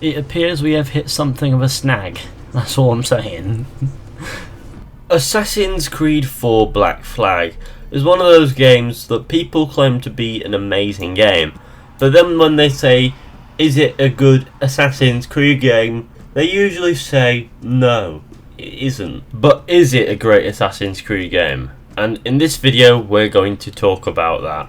It appears we have hit something of a snag. That's all I'm saying. Assassin's Creed 4 Black Flag is one of those games that people claim to be an amazing game, but then when they say, is it a good Assassin's Creed game, they usually say, no, it isn't. But is it a great Assassin's Creed game? And in this video we're going to talk about that.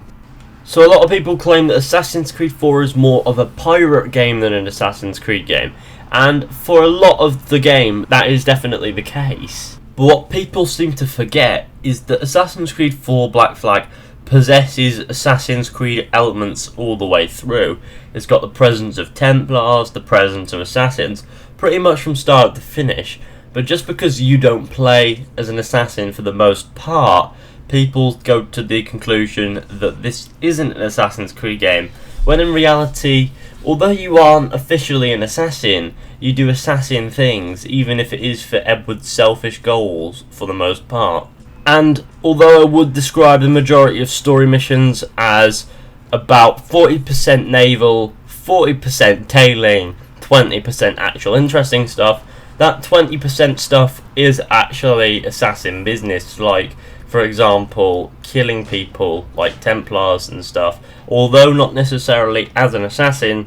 So a lot of people claim that Assassin's Creed 4 is more of a pirate game than an Assassin's Creed game, and for a lot of the game that is definitely the case. But what people seem to forget is that Assassin's Creed 4 Black Flag possesses Assassin's Creed elements all the way through. It's got the presence of Templars, the presence of Assassins, pretty much from start to finish. But just because you don't play as an assassin for the most part, people go to the conclusion that this isn't an Assassin's Creed game, when in reality, although you aren't officially an assassin, you do assassin things, even if it is for Edward's selfish goals for the most part. And although I would describe the majority of story missions as about 40% naval, 40% tailing, 20% actual interesting stuff, that 20% stuff is actually assassin business, like, for example, killing people like Templars and stuff, although not necessarily as an assassin,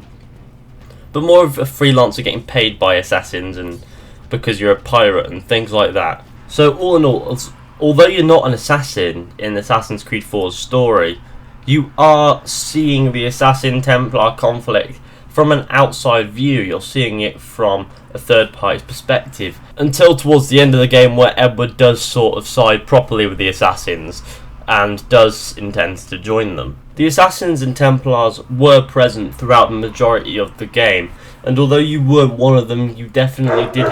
but more of a freelancer getting paid by assassins and because you're a pirate and things like that. So all in all, although you're not an assassin in Assassin's Creed 4's story, you are seeing the Assassin-Templar conflict from an outside view. You're seeing it from a third party's perspective, until towards the end of the game where Edward does sort of side properly with the Assassins and does intend to join them. The Assassins and Templars were present throughout the majority of the game, and although you weren't one of them, you definitely did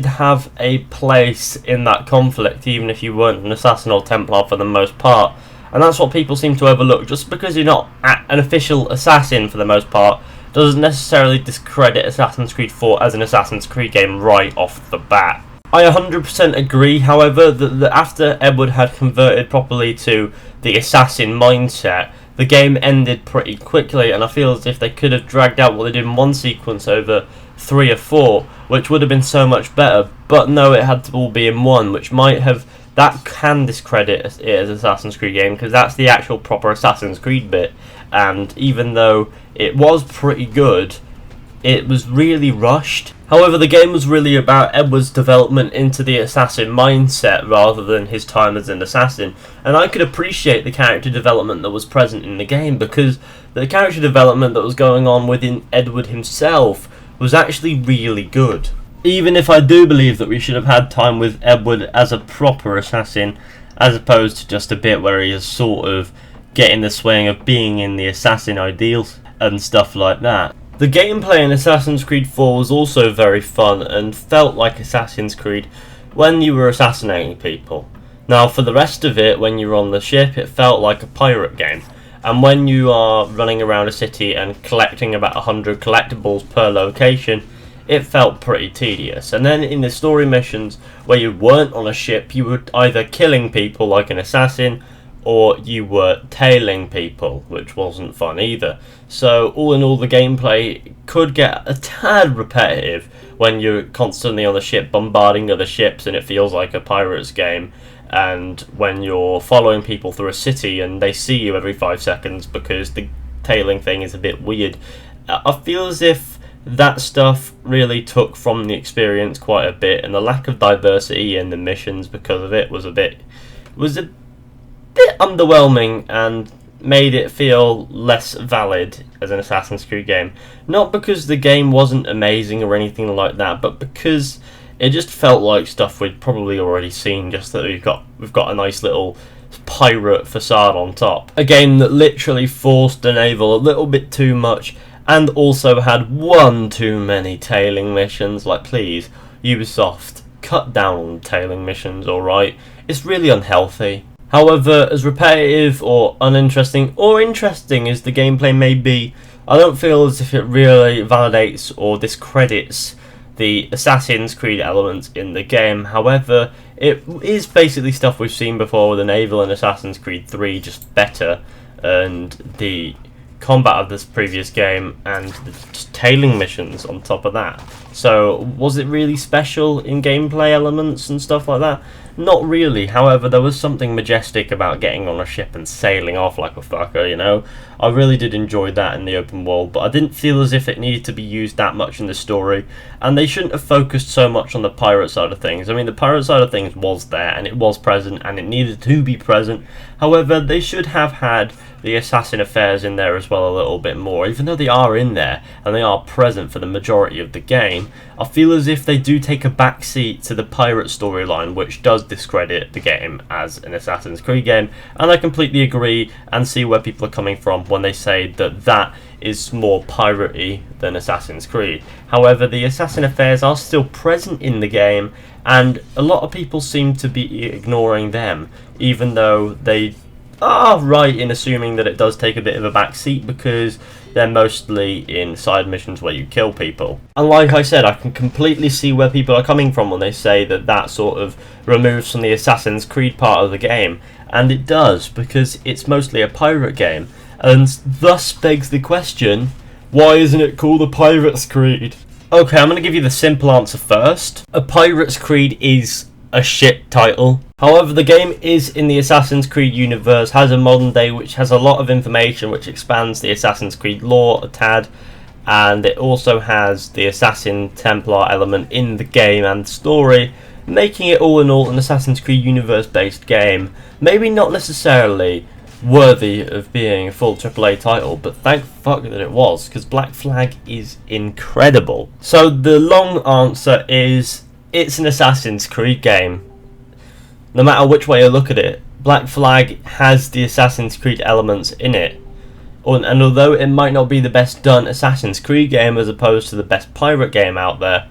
have a place in that conflict, even if you weren't an Assassin or Templar for the most part. And that's what people seem to overlook. Just because you're not an official assassin for the most part doesn't necessarily discredit Assassin's Creed 4 as an Assassin's Creed game right off the bat. I 100% agree, however, that after Edward had converted properly to the assassin mindset, the game ended pretty quickly, and I feel as if they could have dragged out what they did in one sequence over 3 or 4, which would have been so much better, but no, it had to all be in one, which might have... that can discredit it as an Assassin's Creed game, because that's the actual proper Assassin's Creed bit, and even though it was pretty good, it was really rushed. However, the game was really about Edward's development into the assassin mindset rather than his time as an assassin, and I could appreciate the character development that was present in the game, because the character development that was going on within Edward himself was actually really good. Even if I do believe that we should have had time with Edward as a proper assassin, as opposed to just a bit where he is sort of getting the swing of being in the assassin ideals and stuff like that. The gameplay in Assassin's Creed 4 was also very fun and felt like Assassin's Creed when you were assassinating people. Now for the rest of it, when you were on the ship, it felt like a pirate game. And when you are running around a city and collecting about 100 collectibles per location, it felt pretty tedious. And then in the story missions where you weren't on a ship, you were either killing people like an assassin, or you were tailing people, which wasn't fun either. So all in all, the gameplay could get a tad repetitive when you're constantly on the ship bombarding other ships and it feels like a pirate's game, and when you're following people through a city and they see you every 5 seconds because the tailing thing is a bit weird. I feel as if that stuff really took from the experience quite a bit, and the lack of diversity in the missions because of it was a bit underwhelming and made it feel less valid as an Assassin's Creed game. Not because the game wasn't amazing or anything like that, but because it just felt like stuff we'd probably already seen, just that we've got a nice little pirate facade on top. A game that literally forced the naval a little bit too much, and also had one too many tailing missions. Like, please, Ubisoft, cut down on tailing missions, alright? It's really unhealthy. However, as repetitive or uninteresting or interesting as the gameplay may be, I don't feel as if it really validates or discredits the Assassin's Creed elements in the game. However, it is basically stuff we've seen before with the naval and Assassin's Creed 3, just better, and the combat of this previous game and the tailing missions on top of that. So was it really special in gameplay elements and stuff like that? Not really. However, there was something majestic about getting on a ship and sailing off like a fucker, you know. I really did enjoy that in the open world, but I didn't feel as if it needed to be used that much in the story, and they shouldn't have focused so much on the pirate side of things. I mean, the pirate side of things was there, and it was present, and it needed to be present. However, they should have had the assassin affairs in there as well a little bit more. Even though they are in there and they are present for the majority of the game, I feel as if they do take a backseat to the pirate storyline, which does discredit the game as an Assassin's Creed game, and I completely agree and see where people are coming from when they say that that is more piratey than Assassin's Creed. However, the assassin affairs are still present in the game, and a lot of people seem to be ignoring them, even though they are right in assuming that it does take a bit of a backseat because they're mostly in side missions where you kill people. And like I said, I can completely see where people are coming from when they say that that sort of removes from the Assassin's Creed part of the game, and it does, because it's mostly a pirate game, and thus begs the question, why isn't it called a Pirate's Creed? Okay, I'm going to give you the simple answer first. A Pirate's Creed is a shit title. However, the game is in the Assassin's Creed universe, has a modern day which has a lot of information which expands the Assassin's Creed lore a tad, and it also has the Assassin Templar element in the game and story, making it all in all an Assassin's Creed universe based game. Maybe not necessarily worthy of being a full AAA title, but thank fuck that it was, because Black Flag is incredible. So the long answer is, it's an Assassin's Creed game. No matter which way you look at it, Black Flag has the Assassin's Creed elements in it. And although it might not be the best done Assassin's Creed game as opposed to the best pirate game out there,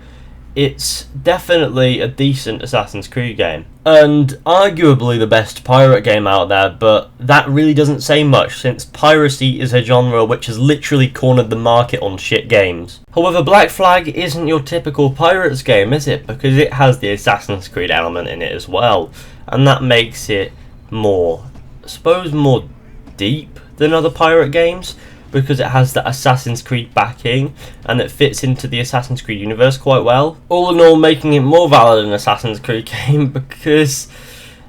it's definitely a decent Assassin's Creed game. And arguably the best pirate game out there, but that really doesn't say much since piracy is a genre which has literally cornered the market on shit games. However, Black Flag isn't your typical pirates game, is it? Because it has the Assassin's Creed element in it as well, and that makes it more, I suppose, more deep than other pirate games, because it has that Assassin's Creed backing and it fits into the Assassin's Creed universe quite well. All in all, making it more valid an Assassin's Creed game, because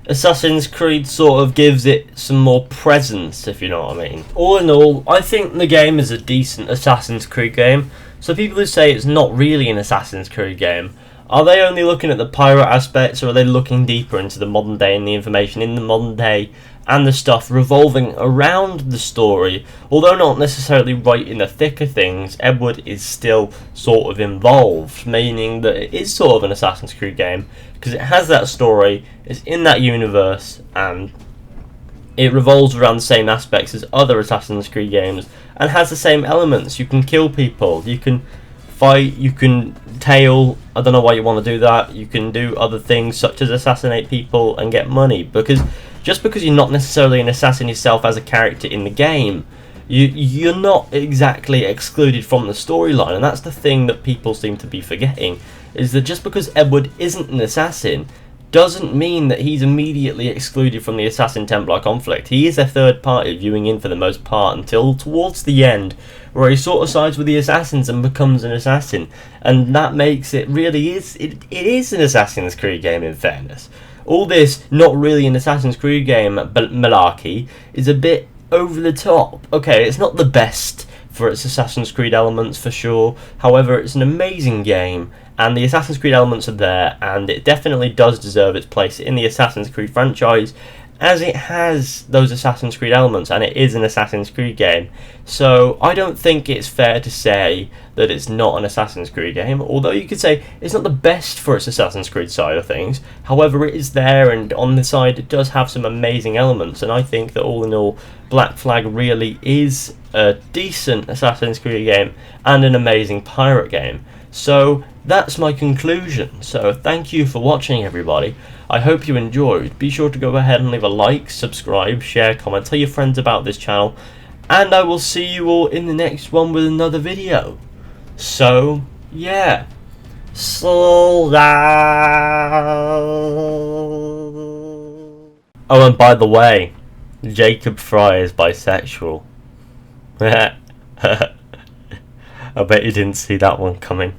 Assassin's Creed sort of gives it some more presence, if you know what I mean. All in all, I think the game is a decent Assassin's Creed game. So people who say it's not really an Assassin's Creed game, are they only looking at the pirate aspects, or are they looking deeper into the modern day and the information in the modern day and the stuff revolving around the story? Although not necessarily right in the thick of things, Edward is still sort of involved, meaning that it is sort of an Assassin's Creed game, because it has that story, it's in that universe, and it revolves around the same aspects as other Assassin's Creed games, and has the same elements. You can kill people, you can fight, you can tail, I don't know why you want to do that, you can do other things such as assassinate people and get money, because just because you're not necessarily an assassin yourself as a character in the game, you're not exactly excluded from the storyline, and that's the thing that people seem to be forgetting, is that just because Edward isn't an assassin doesn't mean that he's immediately excluded from the Assassin-Templar conflict. He is a third party viewing in for the most part until towards the end, where he sort of sides with the assassins and becomes an assassin, and that makes it really it is an Assassin's Creed game in fairness. All this not really an Assassin's Creed game but malarkey is a bit over the top. Okay, it's not the best for its Assassin's Creed elements for sure, however it's an amazing game, and the Assassin's Creed elements are there, and it definitely does deserve its place in the Assassin's Creed franchise, as it has those Assassin's Creed elements, and it is an Assassin's Creed game. So I don't think it's fair to say that it's not an Assassin's Creed game, although you could say it's not the best for its Assassin's Creed side of things. However, it is there, and on the side it does have some amazing elements, and I think that all in all, Black Flag really is a decent Assassin's Creed game and an amazing pirate game. So that's my conclusion. So thank you for watching, everybody. I hope you enjoyed. Be sure to go ahead and leave a like, subscribe, share, comment, tell your friends about this channel, and I will see you all in the next one with another video. So yeah, slow down. Oh, and by the way, Jacob Fry is bisexual. I bet you didn't see that one coming.